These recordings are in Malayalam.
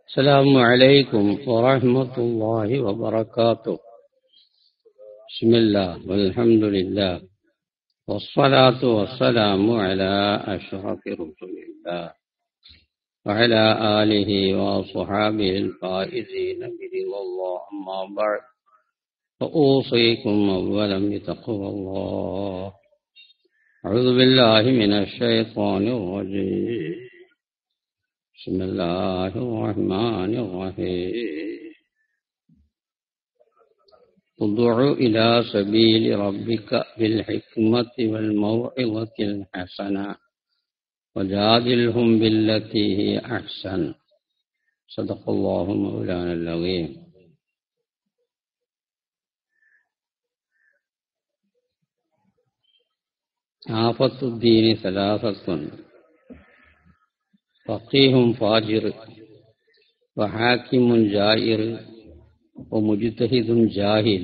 السلام عليكم ورحمة الله وبركاته. بسم الله والحمد لله والصلاة والسلام على أشرف رسل الله وعلى آله وصحابه الفائزين برضا الله. أما بعد فأوصيكم أولا بتقوى الله. أعوذ بالله من الشيطان الرجيم. بسم الله الرحمن الرحيم. ادع إلى سبيل ربك بالحكمة والموعظة الحسنة وجادلهم بالتي هي أحسن. صدق الله مولانا العظيم. آفة الدين ثلاثة: فقيه فاجر وحاكم جائر ومجتهد ജാഹിൽ.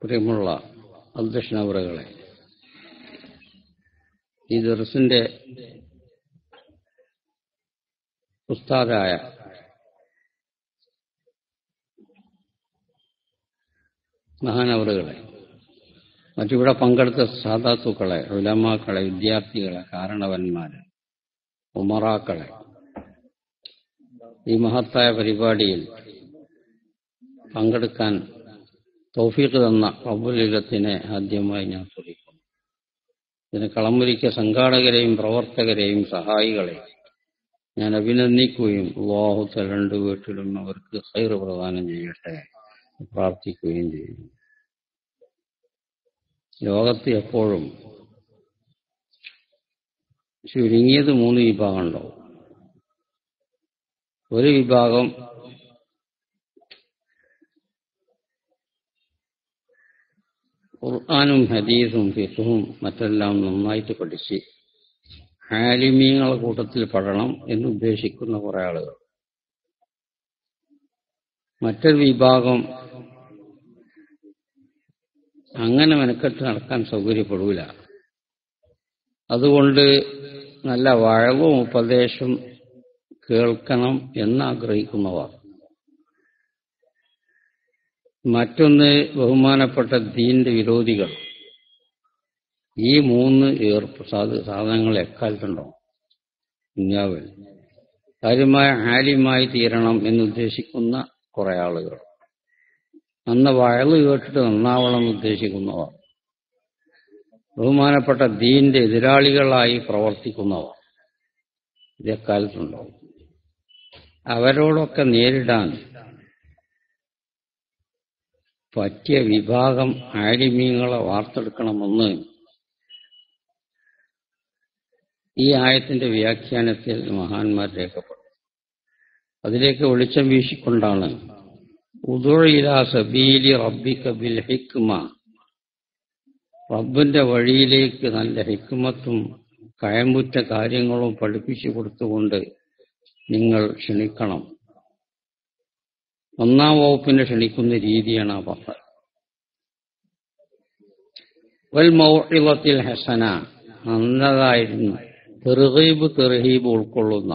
പ്രിയമുള്ള അധ്യക്ഷനവറുകളെ, ഈ ദർസിന്റെ ഉസ്താദായ മഹാനവറുകളെ, മറ്റിവിടെ പങ്കെടുത്ത സാദാത്തുക്കളെ, ഉലമാക്കളെ, വിദ്യാർത്ഥികളെ, കാരണവന്മാരെ, ഉമറാക്കളെ, ഈ മഹത്തായ പരിപാടിയിൽ പങ്കെടുക്കാൻ തൗഫീഖ് തന്ന റബ്ബുൽ ഇസ്സത്തിനെ ആദ്യമായി ഞാൻ സ്തുതിക്കുന്നു. ഇതിന് കളമൊരുക്കിയ സംഘാടകരെയും പ്രവർത്തകരെയും സഹായികളെയും ഞാൻ അഭിനന്ദിക്കുകയും അല്ലാഹു തആല രണ്ട് വീട്ടിലും അവർക്ക് ഖൈർ പ്രദാനം ചെയ്യട്ടെ പ്രാർത്ഥിക്കുകയും ചെയ്യുന്നു. ലോകത്ത് എപ്പോഴും ചുരുങ്ങിയത് 3 വിഭാഗം ഉണ്ടാവും. ഒരു വിഭാഗം ഖുർആനും ഹദീസും ഫിഖ്ഹും മറ്റെല്ലാം നന്നായിട്ട് പഠിച്ച് ആലിമീങ്ങളുടെ കൂട്ടത്തിൽ പെടണം എന്നുദ്ദേശിക്കുന്ന കുറെ ആളുകൾ. മറ്റൊരു വിഭാഗം അങ്ങനെ മെനക്കെട്ട് നടക്കാൻ സൗകര്യപ്പെടൂല. അതുകൊണ്ട് നല്ല വഴവും ഉപദേശം കേൾക്കണം എന്നാഗ്രഹിക്കുന്നവർ. മറ്റൊന്ന് ബഹുമാനപ്പെട്ട ദീന്റെ വിരോധികൾ. ഈ 3 സാധനങ്ങൾ എക്കാലത്തുണ്ടോ ദുനിയാവിൽ? കാര്യമായ ആലിമായി തീരണം എന്നുദ്ദേശിക്കുന്ന കുറെ ആളുകൾ, അന്ന് വഴല് കേട്ടിട്ട് നന്നാവണം എന്നുദ്ദേശിക്കുന്നവർ, ബഹുമാനപ്പെട്ട ദീന്റെ എതിരാളികളായി പ്രവർത്തിക്കുന്നവർ, ഇതെക്കാലത്തുണ്ടാവും. അവരോടൊക്കെ നേരിടാൻ പറ്റിയ വിഭാഗം ആലിമീങ്ങളെ വാർത്തെടുക്കണമെന്ന് ഈ ആയത്തിന്റെ വ്യാഖ്യാനത്തിൽ മഹാന്മാർ രേഖപ്പെടും. അതിലേക്ക് വെളിച്ചം വീശിക്കൊണ്ടാണ് ഉദുഉ ഇലാ സബീലി റബ്ബിക ബിൽ ഹിക്മ, റബ്ബിന്റെ വഴിയിലേക്ക് നല്ല ഹിക്മത്തും കയമ്പുറ്റ കാര്യങ്ങളും പഠിപ്പിച്ചു കൊടുത്തുകൊണ്ട് നിങ്ങൾ ക്ഷണിക്കണം. 1-ാം വകുപ്പിനെ ക്ഷണിക്കുന്ന രീതിയാണ് ആ പറഞ്ഞത്. വൽ മൗഇളത്തിൽ ഹസന, നല്ലതായിരുന്നു തെർഹീബ് ഉൾക്കൊള്ളുന്ന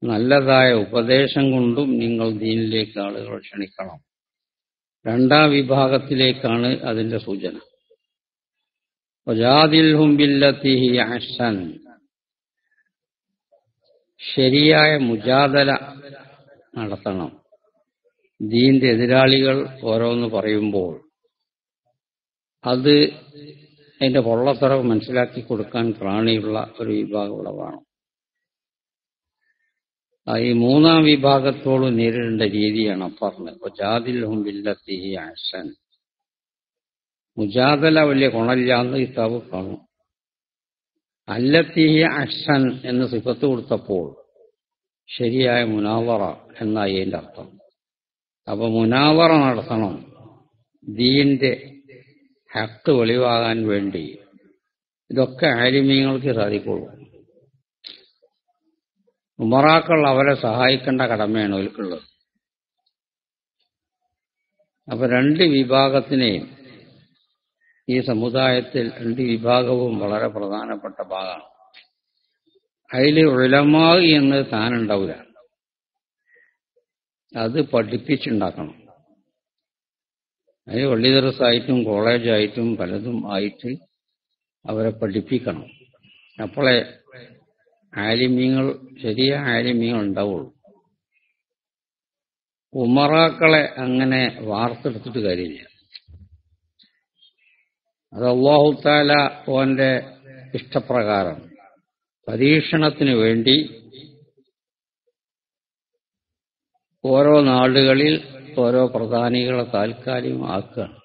നല്ലതായ ഉപദേശം കൊണ്ടും നിങ്ങൾ ദീനിലേക്ക് ആളുകൾ ക്ഷണിക്കണം. 2-ാം വിഭാഗത്തിലേക്കാണ് അതിന്റെ സൂചന. വജാദിൽഹും ബില്ലത്തി ഹിയ അഹ്സൻ, ശരിയായ മുജാദല നടത്തണം. ദീന്റെ എതിരാളികൾ ഓരോന്ന് പറയുമ്പോൾ അത് അതിന്റെ പൊള്ളത്തറവ് മനസ്സിലാക്കി കൊടുക്കാൻ പ്രാണിയുള്ള ഒരു വിഭാഗം ഇവിടെ വേണം. ഈ 3-ാം വിഭാഗത്തോട് നേരിടേണ്ട രീതിയാണ് പറഞ്ഞത്. വജാദിൽഹും ബില്ലത്തി ഹിയ അഹ്സൻ. മുജാദല വലിയ ഗുണമില്ലാന്ന് കിതാബ് കാണും. അല്ലത്തി ഹിയ അഹ്സൻ എന്ന് സിഫത്ത് കൊടുത്തപ്പോൾ ശരിയായ മുനാവറ എന്നായി അതിന്റെ അർത്ഥം. അപ്പൊ മുനാവറ നടത്തണം ദീന്റെ ഹക്ക് വെളിവാകാൻ വേണ്ടി. ഇതൊക്കെ ആലിമീങ്ങൾക്ക് സാധിക്കുള്ളൂ. ഉമറാക്കൾ അവരെ സഹായിക്കേണ്ട കടമയാണ് അവർക്കുള്ളത്. അപ്പൊ 2 വിഭാഗത്തിനെയും ഈ സമുദായത്തിൽ 2 വിഭാഗവും വളരെ പ്രധാനപ്പെട്ട ഭാഗമാണ്. അതിൽ ഉലമാ എന്ന് താനുണ്ടാവില്ല, അത് പഠിപ്പിച്ചുണ്ടാക്കണം. അതിൽ പള്ളി ദർസായിട്ടും കോളേജായിട്ടും പലതും ആയിട്ട് അവരെ പഠിപ്പിക്കണം. അപ്പോളെ ആലിമീങ്ങൾ, ശരിയായ ആലിമീങ്ങൾ ഉണ്ടാവുള്ളൂ. ഉമറാക്കളെ അങ്ങനെ വാർത്തെടുത്തിട്ട് കാര്യമില്ല. അത് അല്ലാഹു തആല ഓന്റെ ഇഷ്ടപ്രകാരം പരീക്ഷണത്തിന് വേണ്ടി ഓരോ നാടുകളിൽ ഓരോ പ്രധാനികളെ താൽക്കാലികം ആക്കുകയാണ്.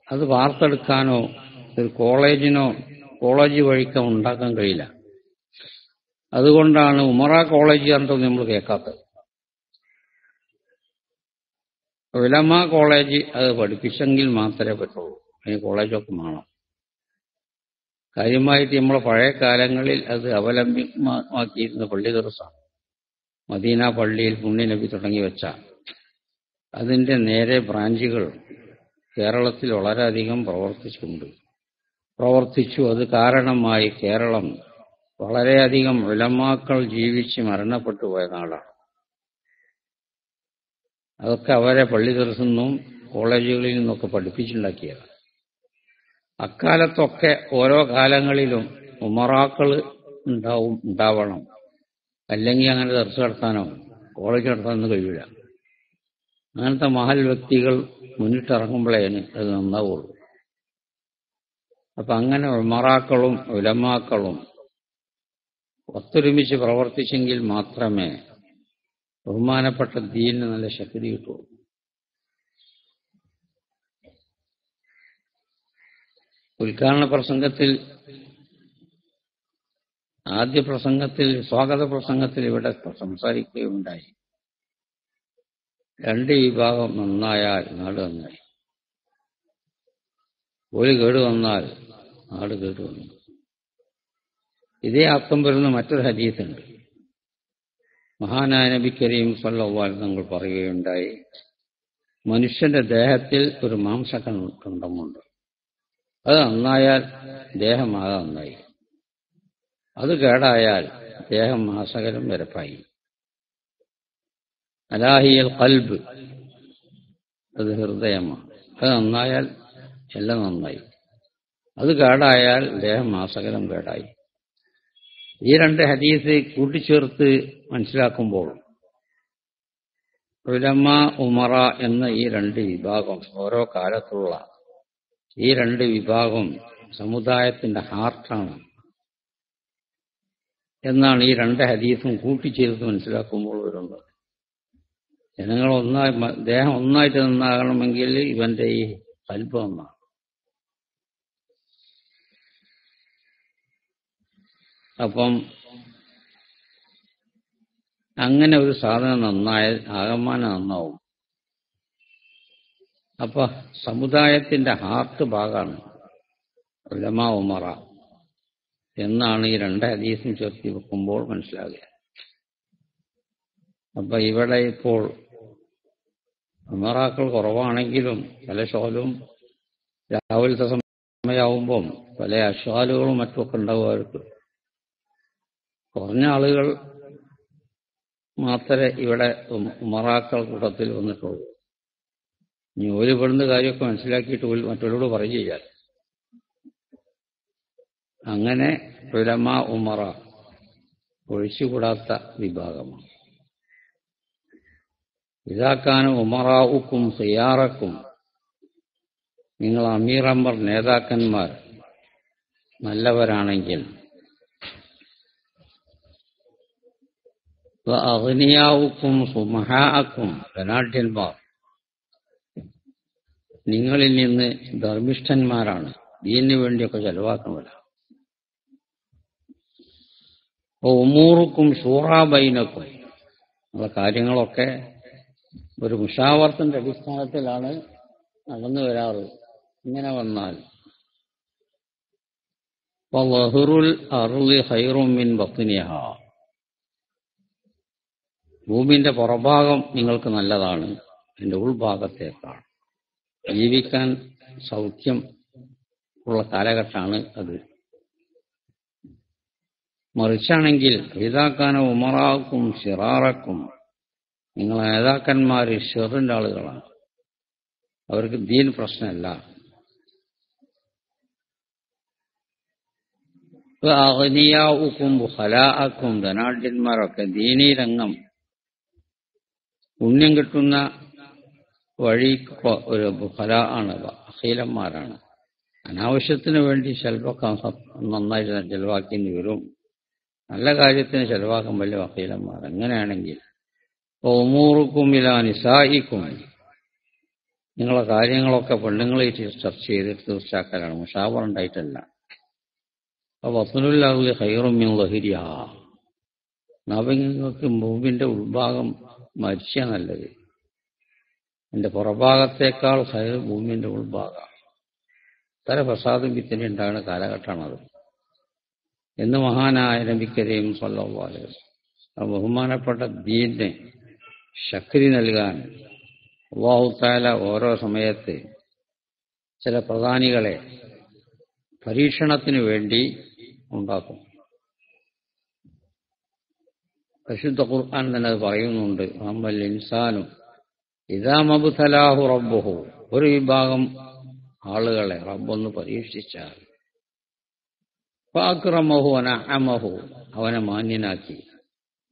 അത് വാർത്തെടുക്കാനോ ഒരു കോളേജ് വഴിക്കോ ഉണ്ടാക്കാൻ കഴിയില്ല. അതുകൊണ്ടാണ് ഉമറ കോളേജ് പറഞ്ഞിട്ട് നമ്മൾ കേൾക്കാത്തത്. ഉലമാ കോളേജ് അത് പഠിപ്പിച്ചെങ്കിൽ മാത്രമേ പറ്റുള്ളൂ. അതിന് കോളേജൊക്കെ വേണം. കാര്യമായിട്ട് നമ്മളെ പഴയ കാലങ്ങളിൽ അത് അവലംബിതമാക്കിയിരുന്ന പള്ളി ദർസാണ്. മദീന പള്ളിയിൽ പുണ്യനബി തുടങ്ങി വെച്ച അതിന്റെ നേരെ ബ്രാഞ്ചുകൾ കേരളത്തിൽ വളരെയധികം പ്രവർത്തിച്ചു. അത് കാരണമായി കേരളം വളരെയധികം ഉലമാക്കൾ ജീവിച്ച് മരണപ്പെട്ടു പോയ നാടാണ്. അതൊക്കെ അവരെ പള്ളി ദർസെന്നും കോളേജുകളിൽ നിന്നൊക്കെ പഠിപ്പിച്ചുണ്ടാക്കിയതാണ്. അക്കാലത്തൊക്കെ ഓരോ കാലങ്ങളിലും ഉമറാക്കൾ ഉണ്ടാവണം. അല്ലെങ്കിൽ അങ്ങനെ ദർസ് നടത്താനോ കോളേജ് നടത്താനൊന്നും കഴിയില്ല. അങ്ങനത്തെ മഹൽ വ്യക്തികൾ മുന്നിട്ടിറങ്ങുമ്പോഴേന് അത് നന്നാവുള്ളൂ. അപ്പൊ അങ്ങനെ ഉമറാക്കളും ഉലമാക്കളും ഒത്തൊരുമിച്ച് പ്രവർത്തിച്ചെങ്കിൽ മാത്രമേ ബഹുമാനപ്പെട്ട ദീനിന് നല്ല ശക്തി കിട്ടുള്ളൂ. ഉദ്ഘാടന പ്രസംഗത്തിൽ, ആദ്യ പ്രസംഗത്തിൽ, സ്വാഗത പ്രസംഗത്തിൽ ഇവിടെ സംസാരിക്കുകയുണ്ടായി. രണ്ട് വിഭാഗം നന്നായാൽ നാട് നന്നായി, ഒരു കേട് വന്നാൽ നാട് കേടുവന്നു. ഇതേ അർത്ഥം വരുന്ന മറ്റൊരു ഹദീസുണ്ട്. മഹാനായ നബി കരീം സ്വല്ലല്ലാഹു അലൈഹി വസല്ലം തങ്ങൾ പറയുകയുണ്ടായി, മനുഷ്യന്റെ ദേഹത്തിൽ ഒരു മാംസഖണ്ഡമുണ്ട്. അത് നന്നായാൽ ദേഹമാകെ നന്നായി, അത് കേടായാൽ ദേഹം മാസകലം വരപ്പായി. അലാഹിയൽ ഖൽബ്, അത് ഹൃദയമാണ്. അത് നന്നായാൽ എല്ലാം നന്നായി, അത് കേടായാൽ ദേഹം മാസകലം കേടായി. ഈ രണ്ട് ഹദീസ് കൂട്ടിച്ചേർത്ത് മനസ്സിലാക്കുമ്പോൾ ഉലമ, ഉമറ എന്ന ഈ രണ്ട് വിഭാഗം, ഓരോ കാലത്തുള്ള ഈ രണ്ട് വിഭാഗം സമുദായത്തിന്റെ ഹാർട്ടാണ് എന്നാണ് ഈ രണ്ട് ഹദീസും കൂട്ടിച്ചേർത്ത് മനസ്സിലാക്കുമ്പോൾ വരുന്നത്. ജനങ്ങൾ ദേഹം ഒന്നായിട്ട് നന്നാകണമെങ്കിൽ ഇവന്റെ ഈ കൽബ് ഒന്നാണ്. അപ്പം അങ്ങനെ ഒരു സാധനം നന്നായാൽ ആകമാനം നന്നാവും. അപ്പൊ സമുദായത്തിന്റെ ഹാർട്ട് ഭാഗമാണ് ഉലമ, ഉമറ എന്നാണ് ഈ രണ്ട് ഹദീസും ചേർത്തി വെക്കുമ്പോൾ മനസ്സിലാകുക. അപ്പൊ ഇവിടെ ഇപ്പോൾ ഉമറാക്കൾ കുറവാണെങ്കിലും പല ഷോലും രാവിലത്തെ സമയമാവുമ്പം പല അശ്വാലുകളും മറ്റുമൊക്കെ ഉണ്ടാവും. അവർക്ക് കുറഞ്ഞ ആളുകൾ മാത്രമേ ഇവിടെ ഉമറാക്കൾ കൂട്ടത്തിൽ വന്നിട്ടുള്ളൂ. ഇനി ഒരു പെടുന്ന കാര്യമൊക്കെ മനസ്സിലാക്കിയിട്ട് മറ്റൊരാളോട് പറയും ചെയ്യാൻ. അങ്ങനെ ഉലമ, ഉമറ ഒഴിച്ചുകൂടാത്ത വിഭാഗമാണ്. ഇതാക്കാൻ ഉമറാവുക്കും ഖിയാറക്കും, നിങ്ങൾ അമീറന്മാർ, നേതാക്കന്മാർ നല്ലവരാണെങ്കിൽ, അഗ്നിയാവുക്കും സുമഹാഅക്കും, ധനാഢ്യന്മാർ നിങ്ങളിൽ നിന്ന് ധർമ്മിഷ്ഠന്മാരാണ്, ദീനിനു വേണ്ടിയൊക്കെ ചെലവാക്കുന്നവരാണ്. ഉമൂറുക്കും ഷൂറാ ബൈനക്കും, ഉള്ള കാര്യങ്ങളൊക്കെ ഒരു മുഷാവറത്തിന്റെ അടിസ്ഥാനത്തിലാണ് നടന്നു വരാറ്. ഇങ്ങനെ വന്നാൽ വളഹുറുൽ അർളി ഖൈറും മിൻ ബത്നിഹാ, ഭൂമിന്റെ പുറഭാഗം നിങ്ങൾക്ക് നല്ലതാണ് അതിന്റെ ഉൾഭാഗത്തേക്കാൾ. ജീവിക്കാൻ സൗഖ്യം ഉള്ള കാലഘട്ടമാണ് അത്. മറിച്ചാണെങ്കിൽ ഇതാക്കാന ഉമറാക്കും സിറാറക്കും, നിങ്ങളെ നേതാക്കന്മാർ ഷെറിന്റെ ആളുകളാണ്, അവർക്ക് ദീൻ പ്രശ്നമല്ല. അഗ്നിയാഉക്കും ബുഖലാഅക്കും, ധനാഢ്യന്മാരൊക്കെ ദീനീ രംഗം പുണ്യം കിട്ടുന്ന വഴി ഒരു ബുഖല ആണ്, അഖീലന്മാരാണ്. അനാവശ്യത്തിന് വേണ്ടി ചെലവൊക്കെ നന്നായിട്ട് ചെലവാക്കേണ്ടി വരും, നല്ല കാര്യത്തിന് ചെലവാക്കാൻ വലിയ വക്കീലന്മാർ. അങ്ങനെയാണെങ്കിൽ ഉമൂറുക്കും ഇലാ നിസായിക്കും, നിങ്ങളെ കാര്യങ്ങളൊക്കെ പെണ്ണുങ്ങളെ ചർച്ച ചെയ്തിട്ട് തീർച്ചയാക്കലാണ്, മുഷാവറ ഉണ്ടായിട്ടല്ല. അപ്പോൾ വസ്നുല്ലാഹി ഖൈറും മിൻ ലഹിരിഹാ, നബിങ്ങൾക്ക് ഭൂമിന്റെ ഉൾഭാഗം മരിച്ച നല്ലത്, എന്റെ പുറഭാഗത്തേക്കാൾ ഖൈർ ഭൂമിന്റെ ഉൾഭാഗം. ഇത്ര ഫസാദും പിത്തനെ ഉണ്ടാകുന്ന കാലഘട്ടമാണത് എന്ന് മഹാനായ നബി കരീം സ്വല്ലല്ലാഹു അലൈഹി വസല്ലം ബഹുമാനപ്പെട്ട ദീനിന് ശക്തി നൽകാൻ അല്ലാഹു തആല ഓരോ സമയത്ത് ചില പ്രധാനികളെ പരീക്ഷണത്തിന് വേണ്ടി ഉണ്ടാക്കും. പരിശുദ്ധ ഖുർആൻ തന്നെ അത് പറയുന്നുണ്ട്. അമ്മൽ ഇൻസാനു ഇദാ മബ്തലാഹു റബ്ബുഹു, ഒരു വിഭാഗം ആളുകളെ റബ്ബൊന്ന് പരീക്ഷിച്ചാൽ ഫഅക്റമഹു വനഅമഹു, അവനെ മാന്യനാക്കി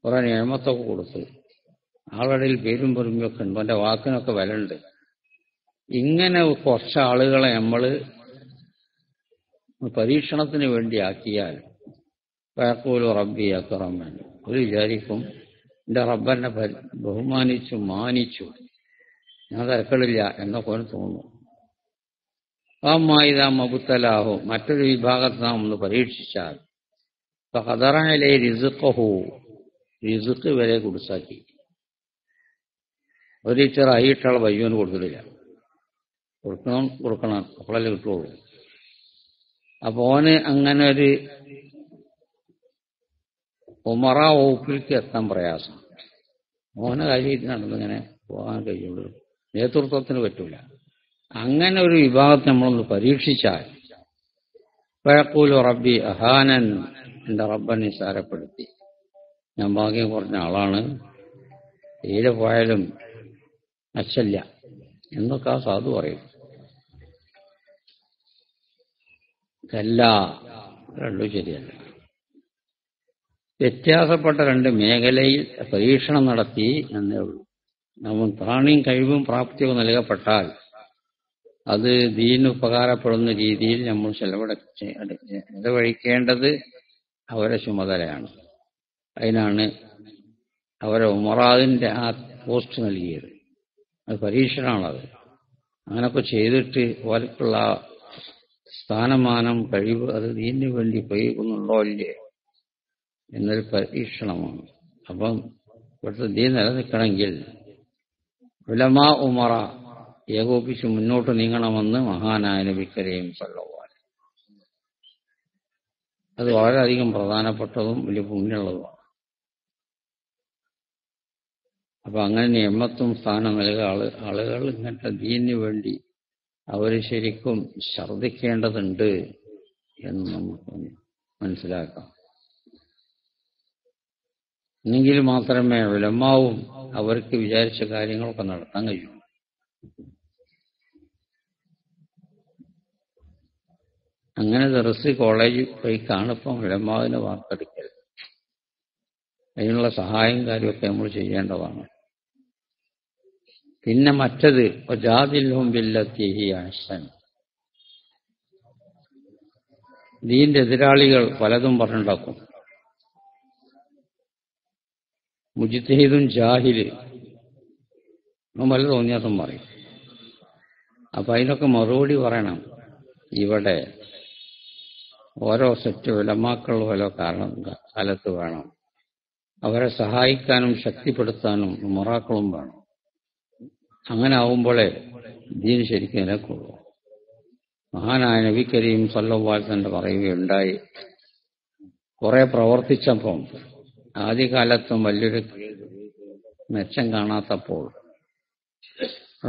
കുറെ നിഅമത്തൊക്കെ കൊടുത്ത്, ആളുടെ പേരും പെരുമയൊക്കെ ഉണ്ട്, അവന്റെ വാക്കിനൊക്കെ വില ഉണ്ട്. ഇങ്ങനെ കുറച്ച് ആളുകളെ നമ്മൾ പരീക്ഷണത്തിന് വേണ്ടി ആക്കിയാൽ ഫയഖൂലു റബ്ബി അക്റമൻ, ഒരു വിചാരിക്കും എന്റെ റബ്ബനെ ബഹുമാനിച്ചു മാനിച്ചു, ഞാൻ തരക്കളില്ല എന്നൊക്കെ തോന്നുന്നു. അമ്മായിദാ മബ്തലാഹു, മറ്റൊരു വിഭാഗത്തെ നാം ഒന്ന് പരീക്ഷിച്ചാൽ ഫഖദറ അലൈഹി റിസ്ഖഹു, റിസ്ഖ് വരെ കുടിസാക്കി. ഒരു ടീച്ചർ അയിട്ടാൾ വയ്യോന് കൊടുത്തിട്ടില്ല, കൊടുക്കണം അപ്പോഴല്ലേ കിട്ടുള്ളൂ. അപ്പൊ ഓന് അങ്ങനെ ഒരു ഉമറ വകുപ്പിലേക്ക് എത്താൻ പ്രയാസം, ഓനെ കാര്യത്തിൽ നടന്നിങ്ങനെ പോകാൻ കഴിയുള്ളൂ, നേതൃത്വത്തിന് പറ്റൂല. അങ്ങനെ ഒരു വിഭാഗത്തെ നമ്മളൊന്ന് പരീക്ഷിച്ചാൽ ഫയഖൂലു റബ്ബി അഹാനൻ, എന്റെ റബ്ബൻ നിസാരപ്പെടുത്തി, ഞാൻ ഭാഗ്യം കുറഞ്ഞ ആളാണ്, തീരെ പോയാലും അച്ചല്ല എന്നൊക്കെ ആ സാധു പറയും. അല്ല, രണ്ടും ശരിയല്ല. വ്യത്യാസപ്പെട്ട രണ്ട് മേഖലയിൽ പരീക്ഷണം നടത്തി എന്നേ ഉള്ളൂ. നമ്മൾ ത്രാണിയും കഴിവും പ്രാപ്തിയും നൽകപ്പെട്ടാൽ അത് ദീന് ഉപകാരപ്പെടുന്ന രീതിയിൽ നമ്മൾ ചെലവഴിക്കേണ്ടത് അവരെ ചുമതലയാണ്. അതിനാണ് അവരെ ഉമറാദിന്റെ ആ പോസ്റ്റ് നൽകിയത്. അത് പരീക്ഷണമാണത്. അങ്ങനൊക്കെ ചെയ്തിട്ട് അവർക്കുള്ള സ്ഥാനമാനം കഴിവ് അത് ദീനിന് വേണ്ടി ഉപയോഗിക്കുന്നുണ്ടോ ഇല്ലേ എന്നൊരു പരീക്ഷണമാണ്. അപ്പം ഇവിടുത്തെ ദീൻ നിലനിൽക്കണമെങ്കിൽ ഉലമാ ഉമറ ഏകോപിച്ച് മുന്നോട്ട് നീങ്ങണമെന്ന് മഹാനായ നബി കരീം സ്വല്ലല്ലാഹു അലൈഹി വസല്ലം. അത് വളരെയധികം പ്രധാനപ്പെട്ടതും വലിയ പുണ്യമുള്ളതുമാണ്. അപ്പൊ അങ്ങനെ നിയമത്തും സ്ഥാനം നൽകുക ആളുകൾ ഇങ്ങനത്തെ ദീനിന് വേണ്ടി അവർ ശരിക്കും ഛർദ്ദിക്കേണ്ടതുണ്ട് എന്ന് നമുക്ക് മനസ്സിലാക്കാം. എന്നെങ്കിൽ മാത്രമേ ഉലമാവും അവർക്ക് വിചാരിച്ച കാര്യങ്ങളൊക്കെ നടത്താൻ കഴിയൂ. അങ്ങനെ ദർസ് കോളേജിൽ പോയി കാണിപ്പം ഉലമാവിനെ വാർത്തെടുക്കൽ, അതിനുള്ള സഹായം കാര്യമൊക്കെ നമ്മൾ ചെയ്യേണ്ടതാണ്. പിന്നെ മറ്റത് വജാദിൽഹും ബില്ലത്തി ഹിയ അഹ്സൻ, ദീന്റെ എതിരാളികൾ പലതും പറഞ്ഞുണ്ടാക്കും. മുജ്തഹിദും ജാഹില് പല തോന്നിയാസം പറയും. അപ്പൊ അതിനൊക്കെ മറുപടി പറയണം. ഇവിടെ ഓരോ സെറ്റ് ഉലമാക്കൾ ഓരോ കാലത്ത് വേണം, അവരെ സഹായിക്കാനും ശക്തിപ്പെടുത്താനും ഉമറാക്കളും വേണം. അങ്ങനെ ആവുമ്പോഴേ ദീൻ ശരിക്കും നിലക്കുള്ളൂ. മഹാനായ നബി കരീം സ്വല്ലല്ലാഹു അലൈഹി വസല്ലം പറയുകയുണ്ടായി, കുറെ പ്രവർത്തിച്ചപ്പം ആദ്യകാലത്തും വലിയൊരു മെച്ചം കാണാത്തപ്പോൾ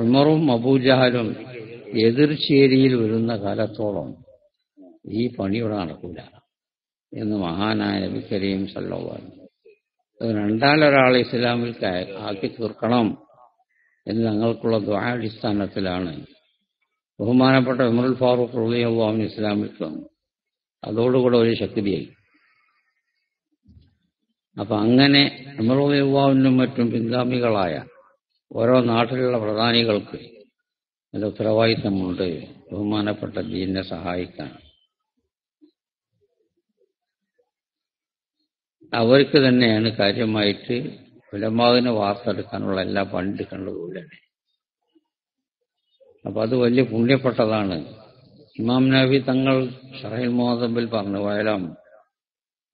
ഉമറും അബൂജഹലും എതിർചേരിയിൽ വരുന്ന കാലത്തോളം ഈ പണി ഇവിടെ നടക്കില്ല. എന്ന് മഹാനായ നബി കരീം സല്ലല്ലാഹു അലൈഹി വസല്ലം. അത് രണ്ടാലൊരാളെ ഇസ്ലാമിൽ ആക്കി തീർക്കണം എന്ന് ഞങ്ങൾക്കുള്ള ദുആ അടിസ്ഥാനത്തിലാണ് ബഹുമാനപ്പെട്ട ഉമറുൽ ഫാറൂഖ് റളിയല്ലാഹു അൻഹു ഇസ്ലാമിൽ വന്നു. അതോടുകൂടെ ഒരു ശക്തിയായി. അപ്പൊ അങ്ങനെ ഉമർ റളിയല്ലാഹു അൻഹുവിനും മറ്റും പിൻഗാമികളായ ഓരോ നാട്ടിലുള്ള പ്രധാനികൾക്ക് അതിന്റെ ഉത്തരവാദിത്തമുണ്ട് ബഹുമാനപ്പെട്ട ദീനിനെ സഹായിക്കാൻ. അവർക്ക് തന്നെയാണ് കാര്യമായിട്ട് ഉലമാവിനെ വാർത്തെടുക്കാനുള്ള എല്ലാ പണിയെടുക്കേണ്ടതുമില്ല. അപ്പൊ അത് വലിയ പുണ്യപ്പെട്ടതാണ്. ഇമാം നബി തങ്ങൾ ഷറഹുൽ മുഹദ്ദബിൽ പറഞ്ഞു, വയലാം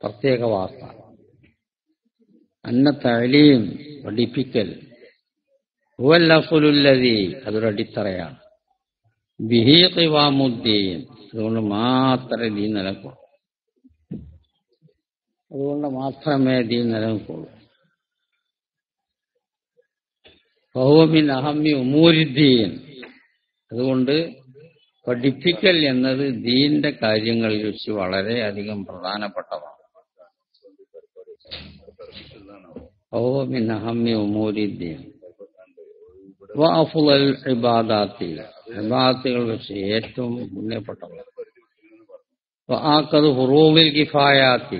പ്രത്യേക വാർത്ത, അന്ന തഅലീം പഠിപ്പിക്കൽ ഹുവൽ അസ്ലുല്ലദീ അതൊരു അടിത്തറയാണ്, ബിഹി ഖിവാമുദ്ദീൻ അതുകൊണ്ട് മാത്രമേ ദീൻ നിലനിൽക്കുള്ളൂ, അതുകൊണ്ട് മാത്രമേ ദീൻ നിലനിൽക്കുള്ളൂ. ഫഹുവ മിൻ അഹമ്മി ഉമൂരിദ്ദീൻ അതുകൊണ്ട് പഠിപ്പിക്കൽ എന്നത് ദീന്റെ കാര്യങ്ങളിൽ വെച്ച് വളരെയധികം പ്രധാനപ്പെട്ടതാണ്. ഫഹുവ മിൻ അഹമ്മി ഉമൂരിദ്ദീൻ വഅഫ്ളൽ ഇബാദാത്തി ഇബാദത്തുകൾ വെച്ച് ഏറ്റവും പുണ്യപ്പെട്ടതാണ്. വആഖദു ഫുറൂദിൽ കിഫായാത്തി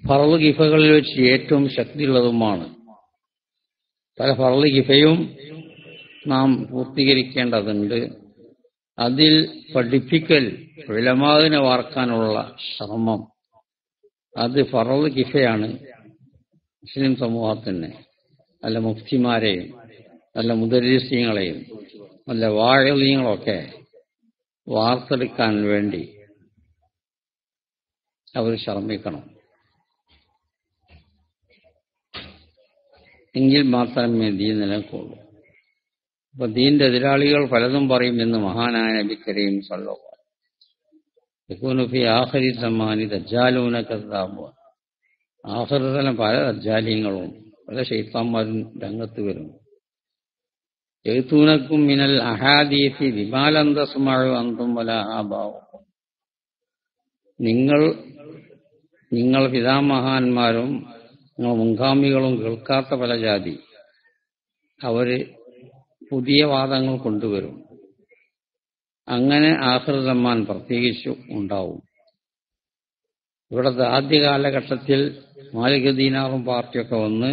ഫർള് കിഫകളിൽ വെച്ച് ഏറ്റവും ശക്തിയുള്ളതുമാണ്. പല ഫർള് കിഫയും നാം പൂർത്തീകരിക്കേണ്ടതുണ്ട്. അതിൽ പഠിപ്പിക്കൽ ഉലമാവിനെ വാർക്കാനുള്ള ശ്രമം അത് ഫർള് കിഫയാണ്. മുസ്ലിം സമൂഹത്തിന് നല്ല മുഫ്തിമാരെയും നല്ല മുദരിസീങ്ങളെയും നല്ല വാഇളീങ്ങളൊക്കെ വാർത്തെടുക്കാൻ വേണ്ടി അവർ ശ്രമിക്കണം. എങ്കിൽ മാത്രമേ ദീൻ നിലനിൽക്കുള്ളൂ. അപ്പൊ ദീന്റെ എതിരാളികൾ പലതും പറയും എന്ന് മഹാനായ നബി കരീം സല്ലല്ലാഹു അലൈഹി വസല്ലം യകൂനു ഫീ ആഖിരി സമാനി ദജ്ജാലൂന കദ്ദാബൂൻ. ആഖിറതലം പല ദജ്ജാലീങ്ങളും പല ശൈത്താന്മാരും രംഗത്ത് വരും. യഅ്തൂനകും മിനൽ അഹാദീസി ബിമാ ലം തസ്മഉ അൻതും വലാ ആബാഉകും. നിങ്ങൾ പിതാമഹാന്മാരും മുൻഗാമികളും കേൾക്കാത്ത പല ജാതി അവര് പുതിയ വാദങ്ങൾ കൊണ്ടുവരും. അങ്ങനെ ആഖിർ സമാൻ പ്രത്യേകിച്ചും ഉണ്ടാവും. ഇവിടുത്തെ ആദ്യ കാലഘട്ടത്തിൽ മാലിക് ദീനാറും പാർട്ടിയൊക്കെ വന്ന്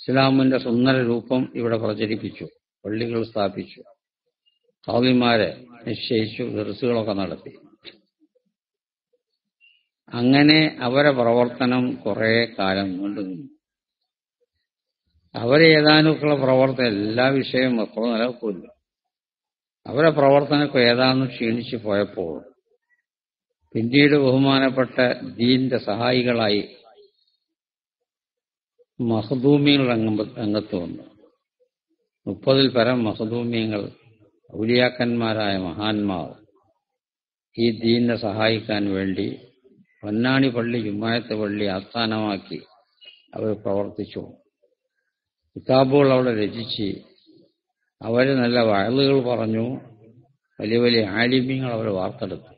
ഇസ്ലാമിന്റെ സുന്ദര രൂപം ഇവിടെ പ്രചരിപ്പിച്ചു, പള്ളികൾ സ്ഥാപിച്ചു, ഖാദിമാരെ നിശ്ചയിച്ചു, ദർസുകളൊക്കെ നടത്തി. അങ്ങനെ അവരെ പ്രവർത്തനം കുറെ കാലം നീണ്ടുനിന്നു. അവരെ ഏതാനുമുള്ള പ്രവർത്തനം എല്ലാ വിഷയവും എപ്പോൾ നിലനിൽക്കില്ല. അവരെ പ്രവർത്തനമൊക്കെ ഏതാനും ക്ഷീണിച്ചു പോയപ്പോൾ പിന്നീട് ബഹുമാനപ്പെട്ട ദീന്റെ സഹായികളായി മഖ്ദൂമികൾ രംഗത്ത് വന്നു. 30-ൽ പരം മഖ്ദൂമിയങ്ങൾ ഔലിയാക്കന്മാരായ മഹാന്മാർ ഈ ദീനിനെ സഹായിക്കാൻ വേണ്ടി പൊന്നാണി പള്ളി ജുമാഅത്ത് പള്ളി ആസ്ഥാനമാക്കി അവർ പ്രവർത്തിച്ചു. കിതാബുകൾ അവിടെ രചിച്ച് അവർ നല്ല വഅളുകൾ പറഞ്ഞു, വലിയ വലിയ ആലിമീങ്ങൾ അവർ വാർത്തെടുത്തു.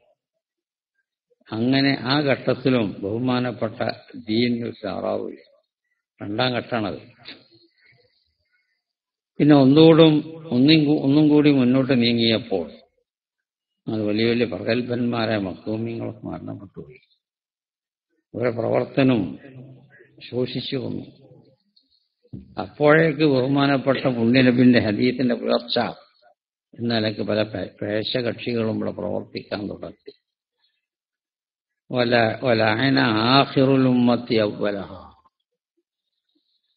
അങ്ങനെ ആ ഘട്ടത്തിലും ബഹുമാനപ്പെട്ട ദീനിന് ഉഷാറാവില്ല. രണ്ടാം ഘട്ടമാണത്. പിന്നെ ഒന്നും കൂടി മുന്നോട്ട് നീങ്ങിയപ്പോൾ അത് വലിയ വലിയ പ്രഗത്ഭന്മാരായ മഖ്ദൂമികളൊക്കെ മരണപ്പെട്ടുപോയി. അവരുടെ പ്രവർത്തനം ശോഷിച്ചു വന്നു. അപ്പോഴേക്ക് ബഹുമാനപ്പെട്ട പുണ്യനബിന്റെ ഹദീസിന്റെ പുലർച്ച എന്ന നിലയ്ക്ക് പല പേശകക്ഷികളും ഇവിടെ പ്രവർത്തിക്കാൻ തുടങ്ങി. വലഅന ആഖിറുൽ ഉമ്മത്തി അവ്വലഹ.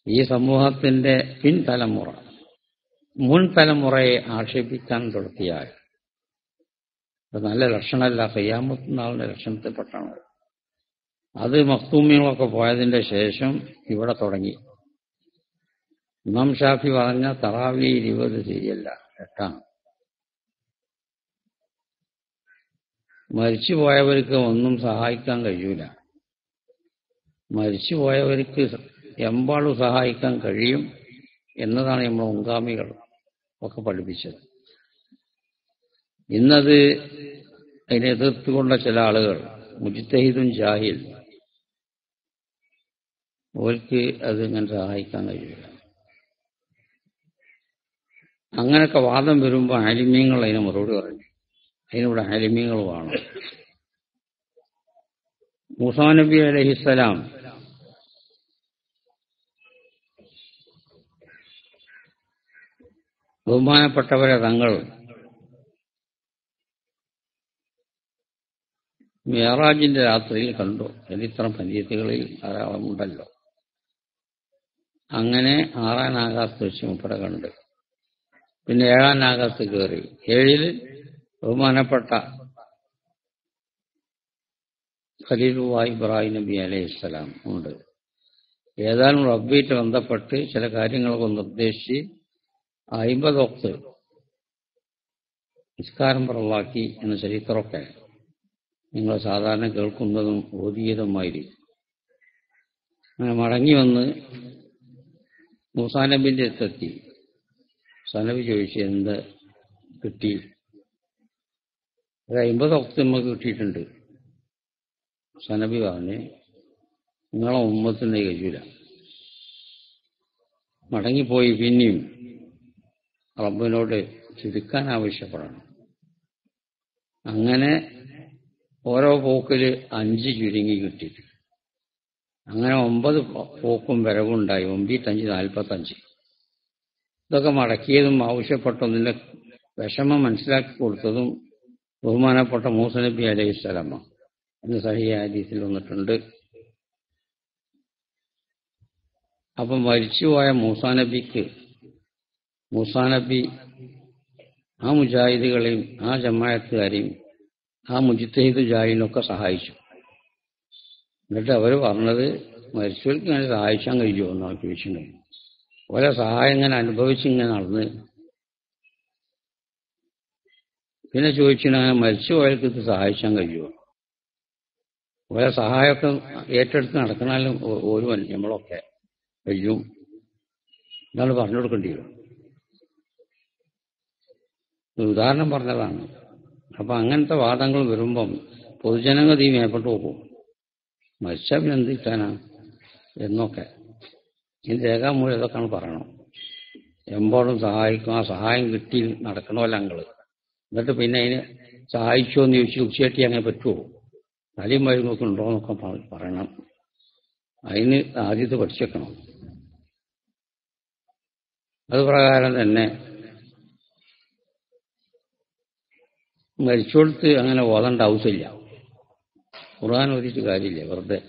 ഈ സമൂഹത്തിന്റെ പിൻതലമുറ മുൻ തലമുറയെ ആക്ഷേപിക്കാൻ തുടങ്ങിയാൽ അത് നല്ല ലക്ഷണമല്ല, ഖിയാമത്ത് നാളിന്റെ ലക്ഷണത്തിൽപ്പെട്ടാണ്. അത് മഖ്ദൂമികളൊക്കെ പോയതിന്റെ ശേഷം ഇവിടെ തുടങ്ങി. ഇമാം ഷാഫി പറഞ്ഞ തറാവി 20 ശരിയല്ല, 8. മരിച്ചുപോയവർക്ക് ഒന്നും സഹായിക്കാൻ കഴിയൂല. മരിച്ചുപോയവർക്ക് എമ്പാടും സഹായിക്കാൻ കഴിയും എന്നതാണ് നമ്മുടെ മുൻഗാമികൾ. ഒക്കെ പഠിപ്പിച്ചത്. ഇന്നത് അതിനെ എതിർത്തുകൊണ്ട ചില ആളുകൾ, മുജ്തഹിദും ജാഹിൽ, ഓർക്ക് അത് ഇങ്ങനെ സഹായിക്കാൻ കഴിയില്ല. അങ്ങനെയൊക്കെ വാദം വരുമ്പോൾ ആലിമീങ്ങൾ അതിനെ മറുപടി പറഞ്ഞു. അതിനിവിടെ ആലിമീങ്ങൾ വേണം. മൂസാ നബി അലൈഹിസ്സലാം ബഹുമാനപ്പെട്ടവരെ തങ്ങൾ മിഅ്റാജിന്റെ രാത്രിയിൽ കണ്ടു. ചരിത്രം പഞ്ചീയത്തുകളിൽ ധാരാളമുണ്ടല്ലോ. അങ്ങനെ 6-ാം ആകാശത്ത് വെച്ച് മുപ്പര കണ്ട്. പിന്നെ 7-ാം ആകാശത്ത് കയറി. 7-ൽ ബഹുമാനപ്പെട്ട ഖലീലുള്ളാഹി ഇബ്രാഹിം നബി അലൈഹിസ്സലാം ഉണ്ട്. ഏതാനും റബ്ബിയിട്ട് ബന്ധപ്പെട്ട് ചില കാര്യങ്ങളൊക്കെ നിർദ്ദേശിച്ച് 50 വക്ത് നിസ്കാരം പറവാക്കി എന്ന ചരിത്രമൊക്കെ നിങ്ങൾ സാധാരണ കേൾക്കുന്നതും ഓതിയതുമായിരിക്കും. അങ്ങനെ മടങ്ങി വന്ന് മൂസാ നബിന്റെ അടുത്തെത്തി. മൂസാ നബി ചോദിച്ചു, എന്ത് കിട്ടി? 50 വക്ത് നമുക്ക് കിട്ടിയിട്ടുണ്ട്. മൂസാ നബി പറഞ്ഞ്, നിങ്ങളെ ഉമ്മത്തിന് കഴിയൂല. മടങ്ങിപ്പോയി പിന്നെയും റബ്ബിനോട് ചുരുക്കാൻ ആവശ്യപ്പെടണം. അങ്ങനെ ഓരോ പോക്കില് 5 ചുരുങ്ങി കിട്ടിയിട്ട് അങ്ങനെ 9 പോക്കും വരവുണ്ടായി. 9-5 45. ഇതൊക്കെ മടക്കിയതും ആവശ്യപ്പെട്ടതിന്റെ വിഷമം മനസ്സിലാക്കി കൊടുത്തതും ബഹുമാനപ്പെട്ട മൂസാ നബി അലൈഹിസ്സലാം എന്ന് സഹീഹ് ഹദീസിൽ വന്നിട്ടുണ്ട്. അപ്പം മരിച്ചുപോയ മൂസാ നബി ആ മുജാഹിദുകളെയും ആ ജമാഅത്തുകാരെയും ആ മുജ്തഹിദ് ജാഹിലിനൊക്കെ സഹായിച്ചു. എന്നിട്ട് അവർ പറഞ്ഞത്, മരിച്ചവർക്ക് ഇങ്ങനെ സഹായിക്കാൻ കഴിയുമോ എന്നാണ് ചോദിച്ചിട്ടുണ്ടായിരുന്നു. ഓരോ സഹായം ഇങ്ങനെ അനുഭവിച്ചിങ്ങനെ നടന്ന് പിന്നെ ചോദിച്ചിങ്ങനെ മരിച്ചുപോയവർക്ക് ഇത് സഹായിക്കാൻ കഴിയുമോ? ഓരോ സഹായമൊക്കെ ഏറ്റെടുത്ത് നടക്കണാലും ഒരു നമ്മളൊക്കെ കഴിയും എന്നാണ് പറഞ്ഞു കൊടുക്കേണ്ടി വരും. ഉദാഹരണം പറഞ്ഞതാണ്. അപ്പൊ അങ്ങനത്തെ വാദങ്ങൾ വരുമ്പം പൊതുജനങ്ങൾ ഈ മേപ്പെട്ടു പോകും. മരിച്ചാൽ പിന്നെ എന്ത് കിട്ടാനാ എന്നൊക്കെ ഈ രേഖാമൂലം ഇതൊക്കെയാണ് പറയണം. എമ്പോഴും സഹായിക്കും. ആ സഹായം കിട്ടി നടക്കണമല്ല ഞങ്ങൾ. എന്നിട്ട് പിന്നെ അതിന് സഹായിച്ചോ എന്ന് ചോദിച്ചു ഉച്ചയാട്ടി അങ്ങനെ പറ്റുമോ? തലയും മരുന്നൊക്കെ ഉണ്ടോ എന്നൊക്കെ പറയണം. അതിന് ആദ്യത്തെ പഠിച്ചേക്കണം. അത് പ്രകാരം തന്നെ മരിച്ചോടത്ത് അങ്ങനെ ഓതേണ്ട ആവശ്യമില്ല. ഖുർആൻ ഓതിയിട്ട് കാര്യമില്ല, വെറുതെ.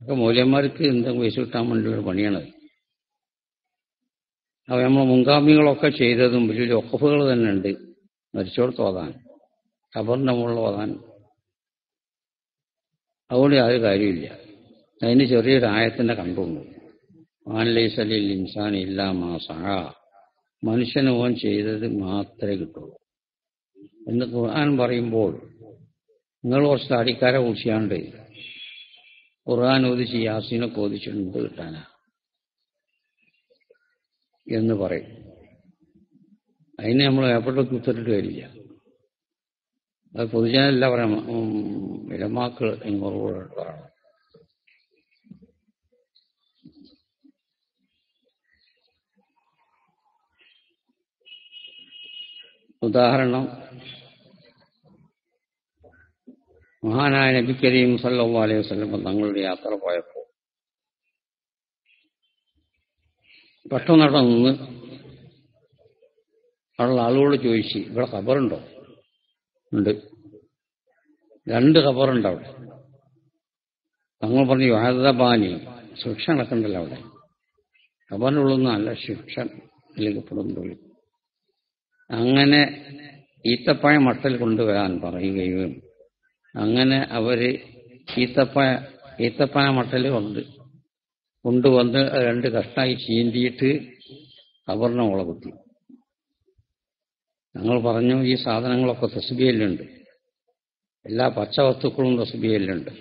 ഒക്കെ മൗലന്മാർക്ക് എന്തെങ്കിലും പൈസ കിട്ടാൻ വേണ്ടിയൊരു പണിയാണത്. അപ്പോൾ നമ്മൾ മുൻഗാമികളൊക്കെ ചെയ്തതും വലിയ വഖഫുകൾ തന്നെ ഉണ്ട് മരിച്ചോടത്ത് ഓതാൻ, ഖബറിന്റെ മുകളിൽ ഓതാൻ. അതുകൊണ്ട് യാതൊരു കാര്യമില്ല. അതിന് ചെറിയൊരു ആയത്തിന്റെ കണ്ടുണ്ട്. വാൻ ലൈസ ലിൽ ഇൻസാനി ഇല്ലാ മാ സഅ, മനുഷ്യന് ഓൻ ചെയ്തത് മാത്രമേ കിട്ടുള്ളൂ എന്ന് ഖുർആൻ പറയുമ്പോൾ നിങ്ങൾ കുറച്ച് താടിക്കാരെ കുറിച്ചാണ്ട് ഖുർആൻ ഓദിച്ച് യാസീനൊക്കെ ഓദിച്ചിട്ടുണ്ട് കിട്ടാനാ എന്ന് പറയും. അതിന് നമ്മൾ ഏർപ്പെട്ടൊക്കെ ഉത്തരിട്ട് കാര്യമില്ല. അത് പൊതുജനം എല്ലാവരും ഇലമാക്കൾ ഇങ്ങോട്ട് പറയണം. ഉദാഹരണം, മഹാനായ നബി കരീം സല്ലല്ലാഹു അലൈഹി വസല്ലം തങ്ങളുടെ യാത്ര പോയപ്പോൾ പെട്ടെന്ന് നിന്ന് അവിടെ ആളുകളോട് ചോദിച്ചു, ഇവിടെ ഖബറുണ്ടോ? ഉണ്ട്. 2 ഖബറുണ്ട് അവിടെ. തങ്ങൾ പറഞ്ഞു, യുഅദബാനി, ശിക്ഷ നടക്കണ്ടല്ലോ അവിടെ. ഖബറിൻ്റെ ഉള്ളിൽ നിന്ന് നല്ല ശിക്ഷ നൽകപ്പെടുന്നുള്ളൂ. അങ്ങനെ ഈത്തപ്പഴ മട്ടൽ കൊണ്ടുവരാൻ പറയുകയും അങ്ങനെ അവര് ഈത്തപ്പഴ മട്ടൽ കൊണ്ടുവന്ന് 2 കഷ്ണായി ചീന്തിയിട്ട് ഖബറിനെ മുള കുത്തി. ഞങ്ങൾ പറഞ്ഞു, ഈ സാധനങ്ങളൊക്കെ തസ്ബീഹിലുണ്ട്, എല്ലാ പച്ചവസ്തുക്കളും തസ്ബീഹിലുണ്ട്,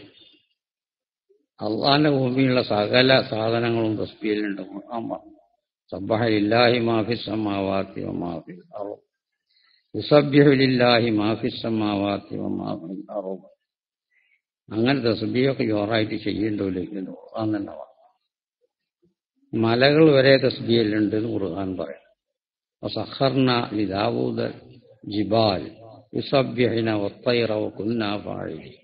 അള്ളാന്റെ ഭൂമിയിലുള്ള സകല സാധനങ്ങളും തസ്ബീഹിലുണ്ട്. ഖുർആൻ പറഞ്ഞു സബ്ബഹ ലില്ലാഹി മാ ഫിസ് സമാവാതി വമാ ഫിൽ അർദ് യുസബ്ബിഹു ലില്ലാഹി മാ ഫിസ് സമാവാതി വമാ ഫിൽ അർദ്. അങ്ങനെ തസ്ബീഹൊക്കെ ജോറായിട്ട് ചെയ്യേണ്ടതില്ല ഖുർആൻ തന്നെ പറഞ്ഞു. മലകൾ വരെ തസ്ബീഹിലുണ്ട് എന്ന് ഖുർആൻ പറയും. വസഖർന ലിദാവൂദ ജിബാൽ യുസബ്ബിഹ്ന വത്തൈറ വകുന്നാ ഫാഇലീൻ.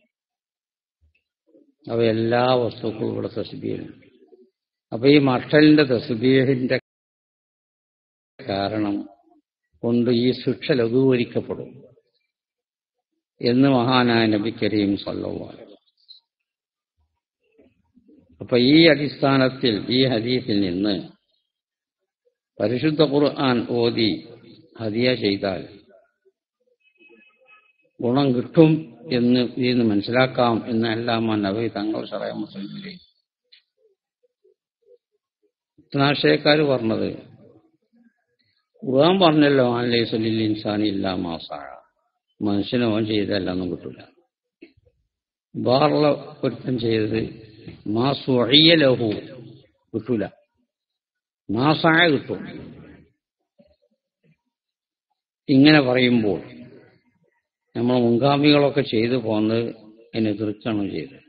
അവ എല്ലാ വസ്തുക്കളും ഇവിടെ തസ്ബീഹിലുണ്ട്. അപ്പൊ ഈ മട്ടലിന്റെ തസ്ബീഹിന്റെ കാരണം കൊണ്ട് ഈ ശിക്ഷ ലഘൂകരിക്കപ്പെടും എന്ന് മഹാനായ നബി കരീം സല്ലല്ലാഹു അലൈഹി വസല്ലം. അപ്പൊ ഈ അടിസ്ഥാനത്തിൽ ഈ ഹദീസിൽ നിന്ന് പരിശുദ്ധ ഖുർആൻ ഓതി ഹദിയ ചെയ്താൽ ഗുണം കിട്ടും എന്ന് ഇതിന് മനസ്സിലാക്കാം എന്ന് അല്ലാമ നബവി തങ്ങൾ ശറഅ മുസ്ലിമിലെ ഇത്നാശയക്കാർ പറഞ്ഞത്, ഖുർആൻ പറഞ്ഞല്ലോ ലൈസ ലിൽ ഇൻസാനി ഇല്ലാ മാ സഅ, മനുഷ്യന് ഓൻ ചെയ്തതെല്ലാം കിട്ടില്ല. വേറുള്ള പൊരുത്തം ചെയ്തത് മാ സുഇയ ലഹു കിട്ടൂല, മാ സഅ കിട്ടും. ഇങ്ങനെ പറയുമ്പോൾ നമ്മൾ മുൻഗാമികളൊക്കെ ചെയ്തു പോകുന്നത് അതിനെ എതിർക്കാണ് ചെയ്തത്.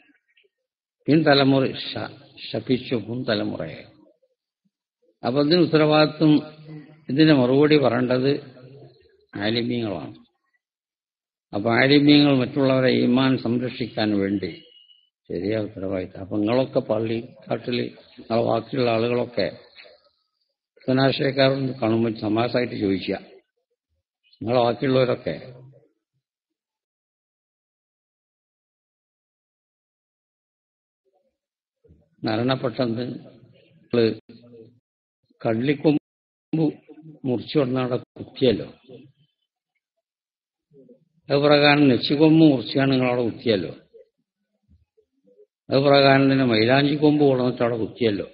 പിൻതലമുറ ശപിച്ചു മുൻതലമുറയെ. അപ്പൊ ഇതിന് ഉത്തരവാദിത്വം, ഇതിന് മറുപടി പറയേണ്ടത് ആലിമീങ്ങളാണ്. അപ്പൊ ആലിമീങ്ങൾ മറ്റുള്ളവരെ ഈമാൻ സംരക്ഷിക്കാൻ വേണ്ടി ശരിയായ ഉത്തരവാദിത്തം. അപ്പൊ നിങ്ങളൊക്കെ പള്ളിക്കാട്ടിൽ നിങ്ങളെ ബാക്കിയുള്ള ആളുകളൊക്കെ ധനാശയക്കാരൊന്ന് കാണുമ്പോൾ തമാശായിട്ട് ചോദിക്കുക, നിങ്ങളെ ബാക്കിയുള്ളവരൊക്കെ മരണപ്പെട്ടത് കള്ളിക്കൊമ്പ് മുറിച്ചു കൊടുന്നവിടെ കുത്തിയല്ലോ, അത് പ്രകാരം നെച്ചിക്കൊമ്പ് മുറിച്ചാണ് നിങ്ങളവിടെ കുത്തിയല്ലോ, അത് പ്രകാരം തന്നെ മൈലാഞ്ചിക്കൊമ്പ് കൊടുന്നിട്ട് അവിടെ കുത്തിയല്ലോ.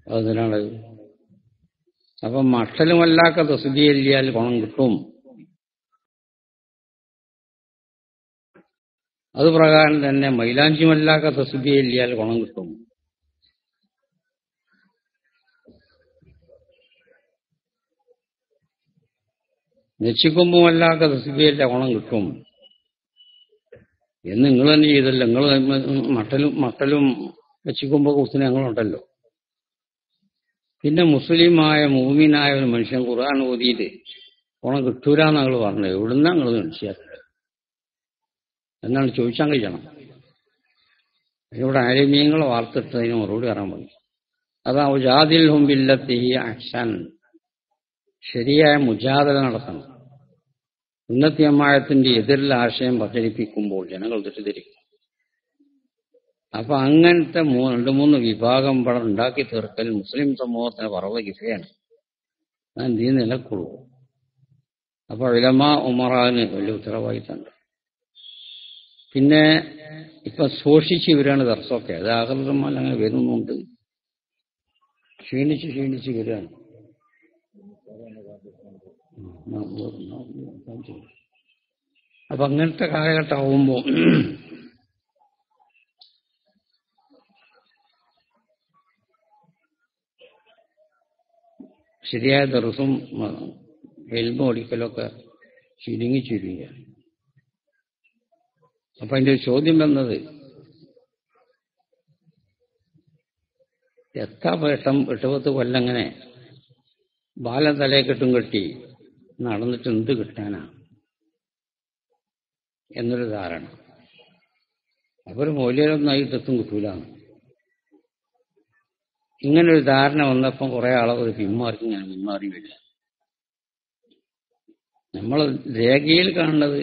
അതിനാണത്. അപ്പം മട്ടലുമല്ലാത്ത തസ്ബീഹിൽ ഗുണം കിട്ടും. അത് പ്രകാരം തന്നെ മൈലാഞ്ചിമല്ലാത്ത തസ്ബീഹിൽ ഗുണം കിട്ടും. നെച്ചിക്കൊമ്പുമല്ലാത്ത തസ്ബീഹിന്റെ ഗുണം കിട്ടും എന്ന് നിങ്ങൾ തന്നെ ചെയ്തല്ലോ. നിങ്ങൾ മട്ടലും നെച്ചിക്കൊമ്പൊക്കെ കുത്തിന് ഞങ്ങളുണ്ടല്ലോ. പിന്നെ മുസ്ലിമായ മൂമിനായ ഒരു മനുഷ്യൻ ഖുർആൻ ഓതിയിട്ട് ഗുണം കിട്ടൂലെന്ന് ഞങ്ങൾ പറഞ്ഞത്. എവിടുന്ന ഞങ്ങൾ മനസ്സിലാക്കുക എന്നാണ് ചോദിച്ചാൽ കഴിയണം. ഇവിടെ ആലിമീങ്ങളെ വാർത്തിട്ടതിന് മറുപടി പറയാൻ പറഞ്ഞു. അതാ ഉജാദിൽ ഹും ബില്ലത്തി ഹിയ അഹ്സൻ, ശരിയായ മുജാദല നടത്തണം. ഉന്നത്തിയമായത്തിന്റെ എതിരിൽ ആശയം പ്രചരിപ്പിക്കുമ്പോൾ ജനങ്ങൾ തെറ്റിദ്ധരിക്കും. അപ്പൊ അങ്ങനത്തെ 2-3 വിഭാഗം ഇവിടെ ഉണ്ടാക്കി തീർക്കൽ മുസ്ലിം സമൂഹത്തിന് പറവ കിഫയാണ്. ഞാൻ നീ നിലക്കുള്ളൂ. അപ്പൊ ഉലമാ ഉമറാന് വലിയ ഉത്തരവാദിത്തമുണ്ട്. പിന്നെ ഇപ്പൊ സൂക്ഷിച്ച് വരികയാണ് ദർശമൊക്കെ. അത് ആഹ്റമാൽ അങ്ങനെ വരുന്നുണ്ട്. ക്ഷീണിച്ച് വരികയാണ്. അപ്പൊ അങ്ങനത്തെ കാലഘട്ടമാകുമ്പോൾ ശരിയായ ദർസും എൽബും ഒടിക്കലൊക്കെ ചുരുങ്ങി. അപ്പൊ അതിന്റെ ഒരു ചോദ്യം വന്നത്, എത്ര 8-10 കൊല്ലങ്ങനെ ബാലം തലയെ കെട്ടി നടന്നിട്ട് എന്ത് കിട്ടാനാ എന്നൊരു ധാരണ. അപ്പൊ ഒരു മൂല്യമൊന്നും ആയിട്ടെത്തും കിട്ടൂലാണ്. ഇങ്ങനൊരു ധാരണ വന്നപ്പം കുറെ ആളുകൾ പിന്മാറി വരിക. നമ്മൾ രേഖയിൽ കാണുന്നത്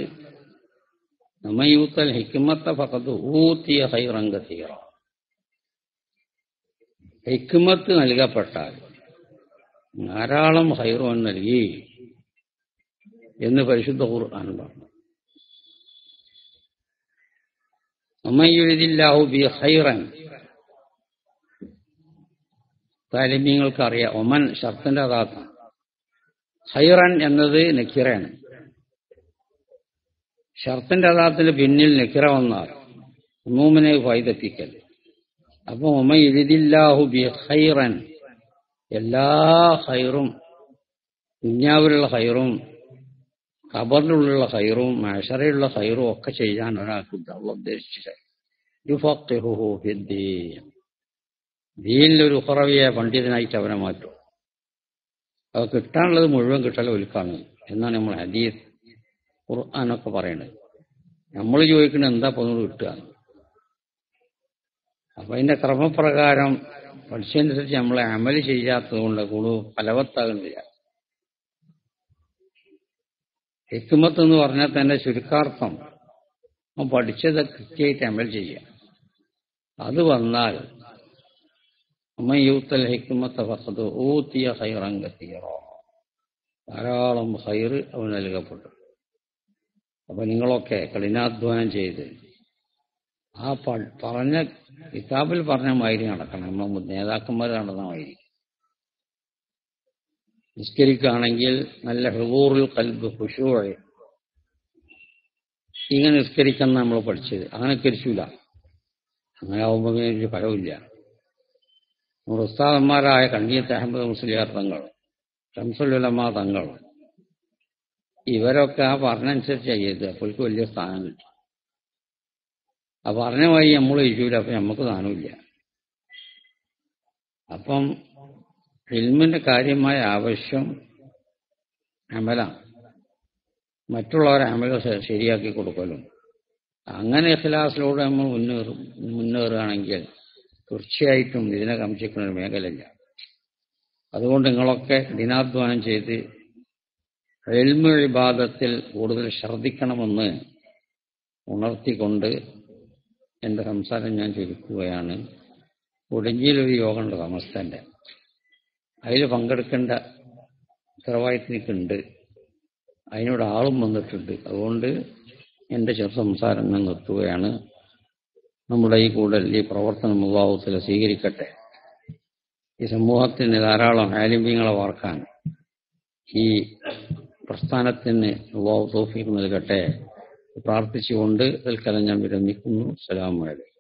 നമ്മയൂത്തൽ ഹിക്മത്ത ഫഖദ് ഊതിയ ഖൈറൻ കസീറ, ഹിക്മത്ത് നൽകപ്പെട്ടാൽ ധാരാളം ഖൈറുൻ നൽകി എന്ന് പരിശുദ്ധ ഖുർആൻ പറഞ്ഞു. അമ്മയുരിദില്ലാഹു ബി ഖൈറൻ, താലിമീങ്ങൾക്ക് അറിയാം. ഒമൻ ഷർത്തിന്റെ അതാത്താണ്. ഖൈറൻ എന്നത് നക്കിറയാണ്. ഷർത്തിന്റെ അതാത്തിന് പിന്നിൽ നക്കിറ വന്നാൽ ഉമ്മൂമിനെ വൈതെറ്റിക്കൽ. അപ്പൊ ഉമ്മ യുരിദില്ലാഹു ബി ഖൈറൻ, എല്ലാ ഖൈറും, ദുനിയാവിലുള്ള ഖൈറും ഖബറിലുള്ള ഖൈറും മഹ്ശറിലുള്ള ഖൈറും ഒക്കെ ചെയ്യാൻ ഒരാൾക്ക് അല്ലാഹു ഉദ്ദേശിച്ചത്. യുഫഖിഹുഹു ഫിദ്ദീൻ, ദീനിലൊരു ഉഖറവിയെ പണ്ഡിതനായിട്ട് അവനെ മാറ്റും. അത് കിട്ടാനുള്ളത് മുഴുവൻ കിട്ടൽ ഒലുക്കാണ് എന്നാണ് നമ്മൾ ഹദീസ് ഖുർആനൊക്കെ പറയുന്നത്. നമ്മൾ ചോദിക്കുന്നത് എന്താ പൊന്നു കിട്ടുക? അപ്പൊ അതിന്റെ ക്രമപ്രകാരം പഠിച്ചതനുസരിച്ച് നമ്മളെ അമല് ചെയ്യാത്തത് കൊണ്ട് കൂടുതൽ ഫലവത്താകുന്നില്ല. ഹിക്മത്ത് എന്ന് പറഞ്ഞാൽ തന്നെ ചുരുക്കാർത്ഥം പഠിച്ചത് കൃത്യമായിട്ട് അമൽ ചെയ്യുക. അത് വന്നാൽ ഉമ്മൻ യൂത്തൽ ഹിക്മത്ത ഫഖദ് ഊതിയ ഖൈറൻ കസീറ, ധാരാളം ഖൈർ അവന് നൽകപ്പെട്ടു. അപ്പൊ നിങ്ങളൊക്കെ കഠിനാധ്വാനം ചെയ്ത് ആ പറഞ്ഞ കിതാബിൽ പറഞ്ഞ മാതിരി നടക്കണം. നമ്മൾ നേതാക്കന്മാർ നടന്ന മാതിരി നിസ്കരിക്കുകയാണെങ്കിൽ നല്ല ഹുദൂറുൽ ഖൽബ്, ഖുശൂഅ്, ഇങ്ങനെ നിസ്കരിക്കുന്ന നമ്മൾ പഠിച്ചത്. അങ്ങനെ കരിച്ചില്ല, അങ്ങനെ ആവുമ്പോൾ ഒരു ഫലമില്ല. നമ്മുടെ ഉസ്താദന്മാരായ കണ്ണിയത്ത് അഹമ്മദ് മുസ്ലിയാർ തങ്ങൾ, ശംസുൽ ഉലമാ തങ്ങൾ, ഇവരൊക്കെ ആ പറഞ്ഞനുസരിച്ച് ചെയ്ത് അപ്പോഴേക്ക് വലിയ സ്ഥാനം കിട്ടി. ആ പറഞ്ഞ വഴി നമ്മൾ ഇരിക്കൂല, അപ്പൊ നമുക്ക് സ്ഥാനമില്ല. അപ്പം ഇൽമിന്റെ കാര്യമായ ആവശ്യം അമലാണ്. മറ്റുള്ളവരെ അമല ശരിയാക്കി കൊടുക്കലും. അങ്ങനെ ഇഖ്ലാസിലൂടെ നമ്മൾ മുന്നേറുകയാണെങ്കിൽ തീർച്ചയായിട്ടും ഇതിനെ കംസിക്കുന്ന ഒരു മേഖലയില്ല. അതുകൊണ്ട് നിങ്ങളൊക്കെ ദിനാധ്വാനം ചെയ്ത് ഇൽമു ഇബാദത്തിൽ കൂടുതൽ ശ്രദ്ധിക്കണമെന്ന് ഉണർത്തിക്കൊണ്ട് എൻ്റെ സംസാരം ഞാൻ ചുരുക്കുകയാണ്. ഉടഞ്ചിയിലൊരു യോഗമുണ്ട് സമസ്തൻ്റെ, അതിൽ പങ്കെടുക്കേണ്ട ഉത്തരവാദിത്തം എനിക്കുണ്ട്. അതിനോട് ആളും വന്നിട്ടുണ്ട്. അതുകൊണ്ട് എൻ്റെ ചെറു സംസാരം ഞാൻ നിർത്തുകയാണ്. നമ്മുടെ ഈ കൂടൽ, ഈ പ്രവർത്തനം അല്ലാഹു തആല സ്വീകരിക്കട്ടെ. ഈ സമൂഹത്തിന് ധാരാളം ആലിമീങ്ങളെ വാർക്കാൻ ഈ പ്രസ്ഥാനത്തിന് അല്ലാഹു തൗഫീഖ് നൽകട്ടെ പ്രാർത്ഥിച്ചുകൊണ്ട് തൽക്കാലം ഞാൻ വിരമിക്കുന്നു. അസ്സലാമു അലൈക്കും.